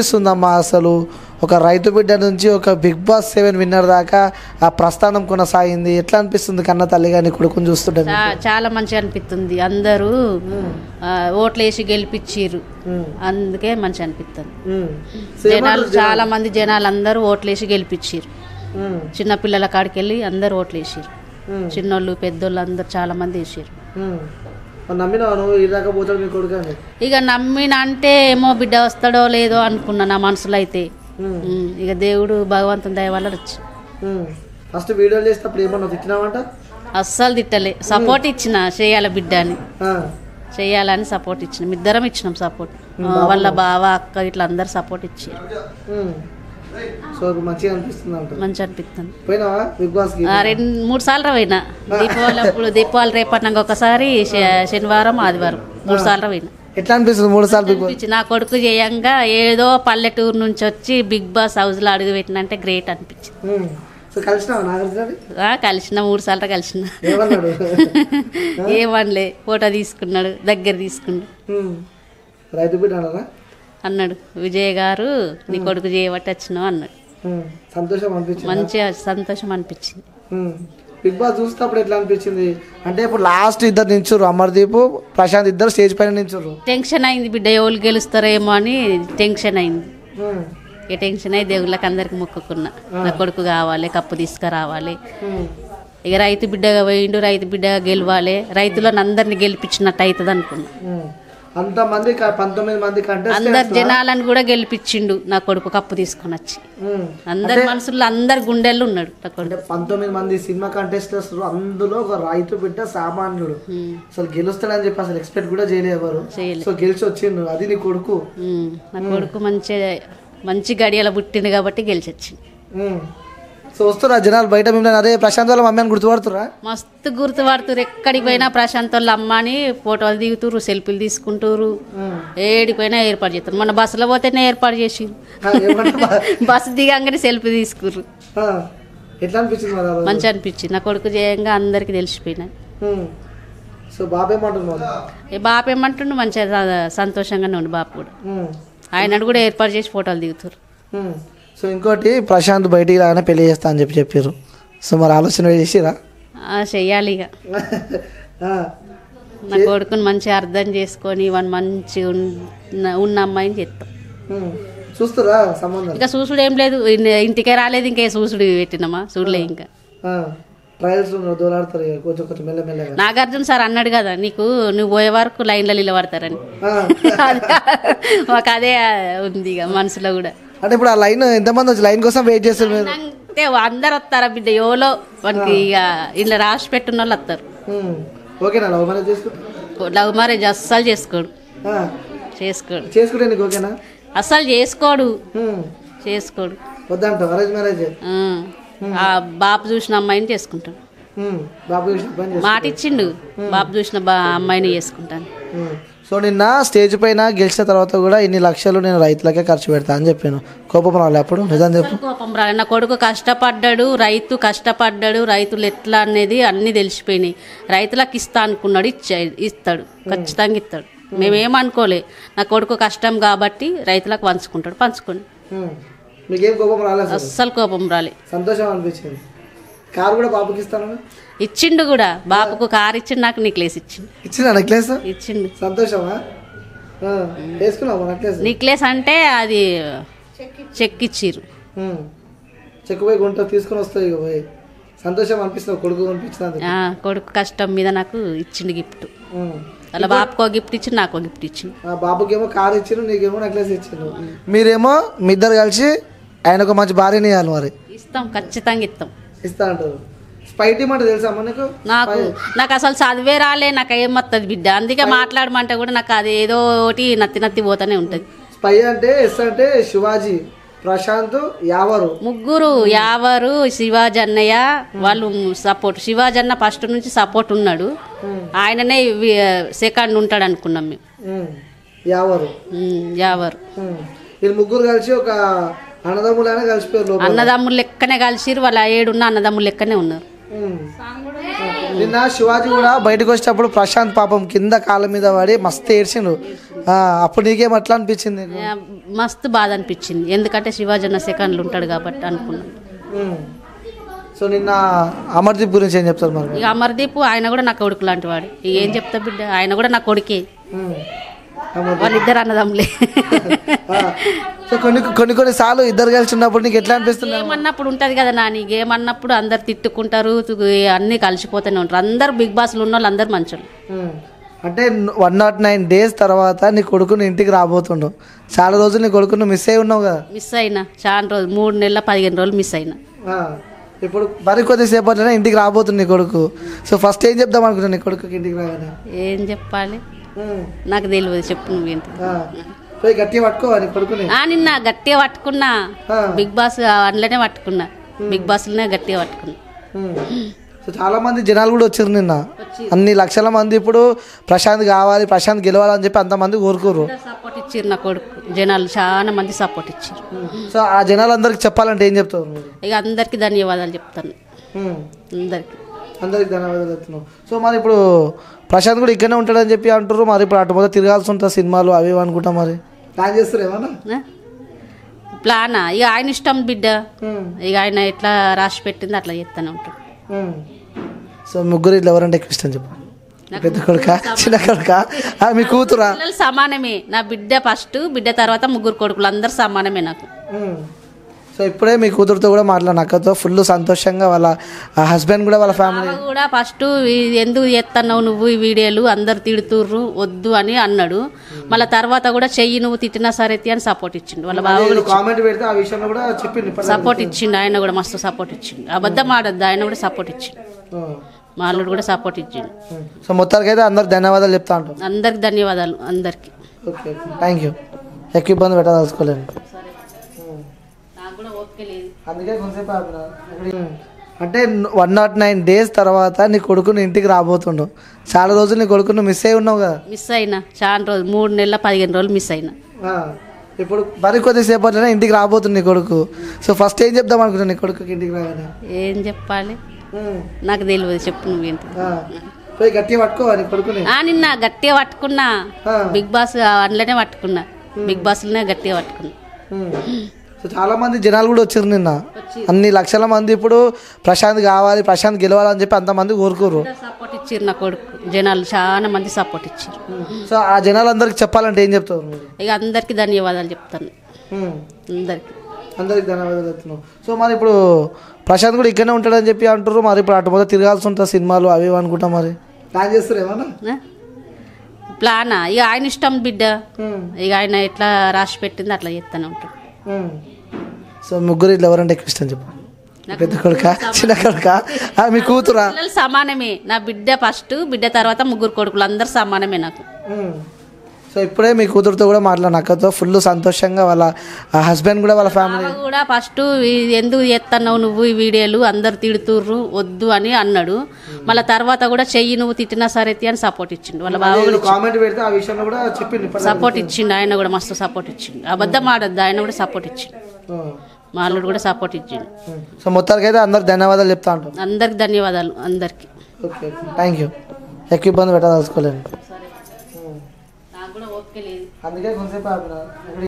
అనిపిస్తుందమ్మా అసలు ఒక రైతు బిడ్డ నుంచి ఒక బిగ్ బాస్ 7 విన్నర్ దాకా ఆ ప్రస్థానం కొనసాగింది? ఎట్లా అనిపిస్తుంది కన్న తల్లి గాని కొడుకుని చూస్తుంటే? చాలా మంచిగా అనిపిస్తుంది. అందరూ ఓట్లేసి గెలిపించారు, అందుకే మంచిగా అనిపిస్తుంది. జనాలు చాలా మంది జనాలు అందరూ ఓట్లేసి గెలిపించారు. చిన్న పిల్లల కాడికి వెళ్ళి అందరు ఓట్లేసారు. చిన్నోళ్ళు పెద్దోళ్ళు అందరు చాలా మంది వేసారు. ఇక నమ్మిన అంటే ఏమో బిడ్డ వస్తాడో లేదో అనుకున్నా నా మనసులో అయితే. ఇక దేవుడు భగవంతుని దయ వల్ల వచ్చి ఫస్ట్ వీడియోలు చేసినప్పుడు ఏమన్నా తిట్టినావంట? అస్సలు తిట్టలే, సపోర్ట్ ఇచ్చిన చేయాలి బిడ్డ అని, చేయాలని సపోర్ట్ ఇచ్చిన. ఇద్దరం ఇచ్చినాం సపోర్ట్, వాళ్ళ బావ అక్క ఇట్లా అందరు సపోర్ట్ ఇచ్చారు. మంచిగా అనిపిస్తుంది. మంచిగా అనిపిస్తుంది. 2-3 సార్లు పోయినా. దీపావళి అప్పుడు, దీపావళి రేపటినాక ఒకసారి, శనివారం ఆదివారం 3 సార్లు పోయినా. ఎట్లా అనిపిస్తుంది 3 సార్లు? నా కొడుకు చేయంగా ఏదో పల్లెటూరు నుంచి వచ్చి బిగ్ బాస్ హౌస్ లో అడుగు పెట్టినంటే గ్రేట్ అనిపించింది. కలిసిన 3 సార్లు కలిసిన. ఏమనలే, ఫోటో తీసుకున్నాడు, దగ్గర తీసుకున్నాడు. రైతు బిడ్డ అన్నాడు, విజయ్ గారు నీ కొడుకు చేయబట్టి వచ్చినావు అన్నాడు. సంతోషం అనిపించింది, మంచిగా సంతోషం అనిపించింది. బిగ్ బాస్ చూసినప్పుడు ఎట్లా అనిపించింది అంటే? ఇప్పుడు లాస్ట్ ఇద్దరు నించురు, అమర్దీప్ ప్రశాంత్ ఇద్దరు స్టేజ్ పైన నించురు. టెన్షన్ అయింది బిడ్డ, ఎవరు గెలుస్తారేమో అని టెన్షన్ అయింది. ఇక టెన్షన్ అయి దేవుళ్ళకి అందరికి మొక్కుకున్నా, నా కొడుకు కావాలి, కప్పు తీసుకురావాలి. ఇక రైతు బిడ్డగా పోయిండు, రైతు బిడ్డగా గెలవాలి, రైతులను అందరిని గెలిపించినట్టు అవుతుంది అనుకున్నా. అంతమంది 19 మంది అందరు జనాలను కూడా గెలిపించిండు నా కొడుకు కప్పు తీసుకొని వచ్చి. అందరి మనసుల్లో అందరు గుండెల్లో ఉన్నాడు నా కొడుకు. 19 మంది సినిమా కంటెస్టర్స్, అందులో ఒక రైతు బిడ్డ సామాన్యుడు, అసలు గెలుస్తాడని చెప్పి అసలు ఎక్స్పెక్ట్ కూడా చేయలేరు. సో గెలిచి వచ్చిండు, అది నీ కొడుకు. నా కొడుకు మంచి గడియల పుట్టిండు కాబట్టి గెలిచి వచ్చింది. సో వస్తురా జనాలు బయట మిమ్మల్ని, అదే ప్రశాంత్ వాళ్ళ మమ్మీ అని గుర్తుపడుతురా? మస్తు గుర్తుపడుతురు. ఎక్కడికి పోయినా ప్రశాంత్ వాళ్ళ అమ్మ అని ఫోటోలు దిగుతురు, సెల్ఫీలు తీసుకుంటారు. ఏడిపోయినా ఏర్పాటు చేస్తారు. మన బస్సులో పోతేనే ఏర్పాటు చేసి బస్సు దిగంగానే సెల్ఫీ తీసుకుర్రు. ఎట్లా అనిపించింది? మంచిగా అనిపించింది. నా కొడుకు చేయంగా అందరికి తెలిసిపోయినాయి. సో బాబు ఏమంటున్నాడు? బాపు ఏమంటుండు, మంచిగా సంతోషంగానే ఉండు బాపు కూడా. ఆయన కూడా ఏర్పాటు చేసి ఫోటోలు దిగుతారు. సో ఇంకోటి, ప్రశాంత్ బయటికి రాగానే పెళ్లి చేస్తా అని చెప్పారు. సో మరి ఆలోచన చేసిరా? చెయ్యాలి. ఇక నా కొడుకుని మంచిగా అర్థం చేసుకొని వాడిని మంచి ఉన్న అమ్మాయిని చేస్తాం. చూస్తురా సంబంధం? ఇంకా చూసుడు ఏం లేదు, ఇంటికే రాలేదు, ఇంకే చూసుడు పెట్టినామా, చూడలే. ఇంకా నాగార్జున సార్ అన్నాడు కదా, నువ్వు పోయే వరకు లైన్లో నిలబడతారని. మాకు అదే ఉంది ఇక మనసులో కూడా. అంటే ఇప్పుడు ఆ లైన్ ఎంతమంది వచ్చి లైన్ కోసం వెయిట్ చేస్తారు? అంటే అందరు వస్తారా బిడ్డ, ఎవరో మనకి ఇక ఇలా రాసి పెట్టిన వాళ్ళు వస్తారు. ఓకేనా? లవ్ మ్యారేజ్ లవ్ మ్యారేజ్ అస్సలు చేసుకోడు. చేసుకుంటే నీకు ఓకేనా? అస్సలు చేసుకోడు. వద్దంట అరేంజ్ మ్యారేజ్. ఆ బాబు చూసిన అమ్మాయిని చేసుకుంటాడు. మాట ఇచ్చిండు, బాబు చూసిన అమ్మాయిని చేసుకుంటాను. సో నిన్న స్టేజ్ పైన గెలిచిన తర్వాత కూడా ఇన్ని లక్షలు నేను రైతులకే ఖర్చు పెడతా అని చెప్పాను. కోపం రాలే అప్పుడు? నిజం చెప్పు. కోపం రాలే. నా కొడుకు కష్టపడ్డాడు, రైతులు ఎట్లా అనేది అన్ని తెలిసిపోయినాయి. రైతులకు ఇస్తా అనుకున్నాడు, ఇస్తాడు, ఖచ్చితంగా ఇస్తాడు. మేమేమనుకోలే, నా కొడుకు కష్టం కాబట్టి రైతులకు పంచుకోండి. మీకేం కోపం రాలే? అస్సలు కోపం రాలే, సంతోషం అనిపించింది. కారు కూడా బాబుకి ఇస్తాను ఇచ్చిండు కూడా. బాబుకు కారు ఇచ్చిండు, నాకు నెక్లెస్ ఇచ్చిండు. నెక్లెస్ ఇచ్చిండు. సంతోషమా? నెక్లెస్ అంటే అది చెక్ ఇచ్చిర్రు. చెక్ పోయి గుంట తీసుకుని వస్తాయి పోయి. సంతోషం అనిపిస్తుంది కొడుకు అనిపించింది. కొడుకు కష్టం మీద నాకు ఇచ్చిండు గిఫ్ట్. అలా బాబుకో గిఫ్ట్ ఇచ్చిండు, నాకో గిఫ్ట్ ఇచ్చిండు. బాబుకేమో కారు ఇచ్చిండు, నీకేమో నెక్లెస్ ఇచ్చిండు. మీరేమో మీ ఇద్దరు కలిసి ఆయనకు మంచి భార్యని ఇవ్వాలి. మరి ఇస్తాం, ఖచ్చితంగా ఇస్తా అంటారు. స్పైటీ మాట తెలుసా నీకు? నాకు అసలు చదివే రాలే, నాకు ఏమొస్తుంది బిడ్డ, అందుకే మాట్లాడమంటే కూడా నాకు అది ఏదో ఒకటి నత్తి పోతానే ఉంటది. స్పై అంటే ఎస్ అంటే శివాజీ, ప్రశాంత్, యావరు, ముగ్గురు. యావరు, శివాజీ అన్నయ్య వాళ్ళు సపోర్ట్. శివాజీ అన్న ఫస్ట్ నుంచి సపోర్ట్ ఉన్నాడు, ఆయననే సెకండ్ ఉంటాడు అనుకున్నాం మేము. యావరు వీళ్ళు ముగ్గురు కలిసి ఒక అన్నదమ్ములనే కలిసిపోయారు. అన్నదమ్ములు లెక్కనే కలిసిరు, వాళ్ళ 7 అన్నదమ్ములు లెక్కనే ఉన్నారు. నిన్న శివాజీ కూడా బయటకు వచ్చేటప్పుడు ప్రశాంత్ పాపం కింద కాళ్ళ మీద పడి మస్తు ఏడ్చిండు. అప్పుడు నీకేం అట్లా అనిపించింది నీకు? మస్తు బాధ అనిపించింది, ఎందుకంటే శివాజన్న సెకండ్లు ఉంటాడు కాబట్టి అనుకున్నాను. సో నిన్న అమర్దీప్ గురించి ఏం చెప్తారు మరి? ఇక అమర్దీప్ ఆయన కూడా నా కొడుకు లాంటి వాడు, ఇక ఏం చెప్తా బిడ్డ, ఆయన కూడా నా కొడుకే, వాళ్ళిద్దరు అన్నదమ్ములే. సో కొన్ని సార్లు ఇద్దరు కలిసి ఉన్నప్పుడు నీకు ఎట్లా అనిపిస్తుంది? ఏమన్నప్పుడు ఉంటుంది కదా నాని, ఏమన్నప్పుడు అందరు తిట్టుకుంటారు, అన్నీ కలిసిపోతూనే ఉంటారు. అందరు బిగ్ బాస్లో ఉన్న వాళ్ళు అందరు మంచోళ్ళు. అంటే 109 days తర్వాత నీ కొడుకుని ఇంటికి రాబోతుండు, చాలా రోజులు నీ కొడుకును మిస్ అయి ఉన్నావు కదా? మిస్ అయినా చాలా రోజులు, 3 నెలల 15 రోజులు మిస్ అయినా. ఇప్పుడు మరి కొద్దిసేపట్లోనే ఇంటికి రాబోతుంది నీ కొడుకు. సో ఫస్ట్ ఏం చెప్దాం అనుకుంటున్నా నీ కొడుకుకి ఇంటికి రాగానే? ఏం చెప్పాలి నాకు తెలియదు, చెప్పు నువ్వేంటి. గట్టిగా పట్టుకోవాలి కొడుకుని. నిన్న గట్టిగా పట్టుకున్నా, బిగ్ బాస్ అందులోనే పట్టుకున్నా, బిగ్ బాస్లోనే గట్టిగా పట్టుకున్నా. సో చాలా మంది జనాలు కూడా వచ్చారు నిన్న, అన్ని లక్షల మంది. ఇప్పుడు ప్రశాంత్ కావాలి, ప్రశాంత్ గెలవాలని చెప్పి అంతమంది కోరుకోరు. సపోర్ట్ ఇచ్చారు నా కొడుకు, జనాలు చాలా మంది సపోర్ట్ ఇచ్చారు. సో ఆ జనాలందరికి చెప్పాలంటే ఏం చెప్తావు? ఇక అందరికి ధన్యవాదాలు చెప్తాను, అందరికి ధన్యవాదాలు చెప్తున్నావు. సో మరి ఇప్పుడు ప్రశాంత్ కూడా ఇక్కడనే ఉంటాడని చెప్పి అంటారు, మరి ఇప్పుడు అటు మొదలు తిరగాల్సి ఉంటుంది, సినిమాలు అవి అనుకుంటా, మరి ప్లాన్ చేస్తారు ఏమన్నా? ప్లానా? ఇక ఆయన ఇష్టం బిడ్డ, ఇక ఆయన ఎట్లా రాసి పెట్టింది అట్లా చేస్తూనే ఉంటాడు. సో ముగ్గురు ఇట్లా ఎవరంటే ఎక్కువ ఇష్టం చెప్పు? పెద్ద కొడుక, చిన్న కొడుక, మీ కూతురా? సమానమే, నా బిడ్డ ఫస్ట్, బిడ్డ తర్వాత ముగ్గురు కొడుకులు, అందరు సమానమే నాకు. సో ఇప్పుడే మీ కూతురుతో కూడా మాట్లాడిన, అక్కతో ఫుల్ సంతోషంగా, వాళ్ళ హస్బెండ్ కూడా, వాళ్ళ ఫ్యామిలీ కూడా ఫస్ట్ ఎందుకు చేస్తున్నావు నువ్వు ఈ వీడియోలు, అందరు తిడుతుర్రు వద్దు అని అన్నాడు. మళ్ళీ తర్వాత కూడా చెయ్యి నువ్వు తిట్టినా సరే అని సపోర్ట్ ఇచ్చిండు. వాళ్ళ బావ కామెంట్ పెడితే ఆ విషయంలో కూడా చెప్పిండు, సపోర్ట్ ఇచ్చిండు, ఆయన కూడా మస్తు సపోర్ట్ ఇచ్చిండు. అబద్ధం ఆడద్దు, ఆయన కూడా సపోర్ట్ ఇచ్చిండు, మా అల్లుడు కూడా సపోర్ట్ ఇచ్చిండు. సో మొత్తానికి అయితే అందరికి ధన్యవాదాలు చెప్తా ఉంటాం. అందరికి ధన్యవాదాలు, అందరికి. Okay, thank you. ఎక్కువ ఇబ్బంది పెట్టదలుచుకోలేను, అందుకే కొంచెంసేపు ఆపినా. అంటే 109 days తర్వాత నీ కొడుకుని ఇంటికి రాబోతుండు, చాలా రోజులు నీ కొడుకును మిస్ అయి ఉన్నావు కదా? మిస్ అయినా చాలా రోజులు, 3 నెలల 15 రోజులు మిస్ అయినా. ఇప్పుడు మరి కొద్దిసేపట్లోనే ఇంటికి రాబోతుంది నీ కొడుకు. సో ఫస్ట్ ఏం చెప్దాం అనుకుంటున్నా నీ కొడుకుకి ఇంటికి రాగానే? ఏం చెప్పాలి నాకు తెలియదు, చెప్పు నువ్వేంటి. గట్టిగా పట్టుకోవాలి కొడుకుని. నిన్న గట్టిగా పట్టుకున్నా, బిగ్ బాస్ అందులోనే పట్టుకున్నా, బిగ్ బాస్లోనే గట్టిగా పట్టుకున్నా. సో చాలా మంది జనాలు కూడా వచ్చారు నిన్న, అన్ని లక్షల మంది. ఇప్పుడు ప్రశాంత్ కావాలి, ప్రశాంత్ గెలవాలని చెప్పి అంతమంది కోరుకోరు. సపోర్ట్ ఇచ్చారు నా కొడుకు, జనాలు చాలా మంది సపోర్ట్ ఇచ్చారు. సో ఆ జనాలందరికి చెప్పాలంటే ఏం చెప్తావు? ఇక అందరికి ధన్యవాదాలు చెప్తాను, అందరికి ధన్యవాదాలు చెప్తున్నావు. సో మరి ఇప్పుడు ప్రశాంత్ కూడా ఇక్కడనే ఉంటాడని చెప్పి అంటారు, మరి ఇప్పుడు అటు మొదలు తిరగాల్సి ఉంటుంది, సినిమాలు అవి అనుకుంటా, మరి ప్లాన్ చేస్తారు ఏమన్నా? ప్లానా? ఇక ఆయన ఇష్టం బిడ్డ, ఇక ఆయన ఎట్లా రాసి పెట్టింది అట్లా చేస్తూనే ఉంటాడు. సో ముగ్గురు ఇట్లా ఎవరంటే ఎక్కువ ఇష్టం చెప్పు? పెద్ద కొడుక, చిన్న కొడుక, మీ కూతురా? సమానమే, నా బిడ్డ ఫస్ట్, బిడ్డ తర్వాత ముగ్గురు కొడుకులు, అందరు సమానమే నాకు. సో ఇప్పుడే మీ కూతురుతో కూడా మాట్లాడిన, అక్కతో ఫుల్ సంతోషంగా, వాళ్ళ హస్బెండ్ కూడా, వాళ్ళ ఫ్యామిలీ కూడా ఫస్ట్ ఎందుకు చేస్తున్నావు నువ్వు ఈ వీడియోలు, అందరు తిడుతుర్రు వద్దు అని అన్నాడు. మళ్ళీ తర్వాత కూడా చెయ్యి నువ్వు తిట్టినా సరే అని సపోర్ట్ ఇచ్చిండు. వాళ్ళ బావ కామెంట్ పెడితే ఆ విషయంలో కూడా చెప్పిండు, సపోర్ట్ ఇచ్చిండు, ఆయన కూడా మస్తు సపోర్ట్ ఇచ్చిండు. అబద్ధం ఆడద్దు, ఆయన కూడా సపోర్ట్ ఇచ్చిండు, మా అల్లుడు కూడా సపోర్ట్ ఇచ్చిండు. సో మొత్తానికి అయితే అందరికి ధన్యవాదాలు చెప్తా ఉంటాం. అందరికి ధన్యవాదాలు, అందరికి. Okay, thank you. ఎక్కువ ఇబ్బంది పెట్టదలుచుకోలేను, నాకు కూడా ఓకే లేదు, అందుకే కొంచెంసేపు ఆపినా.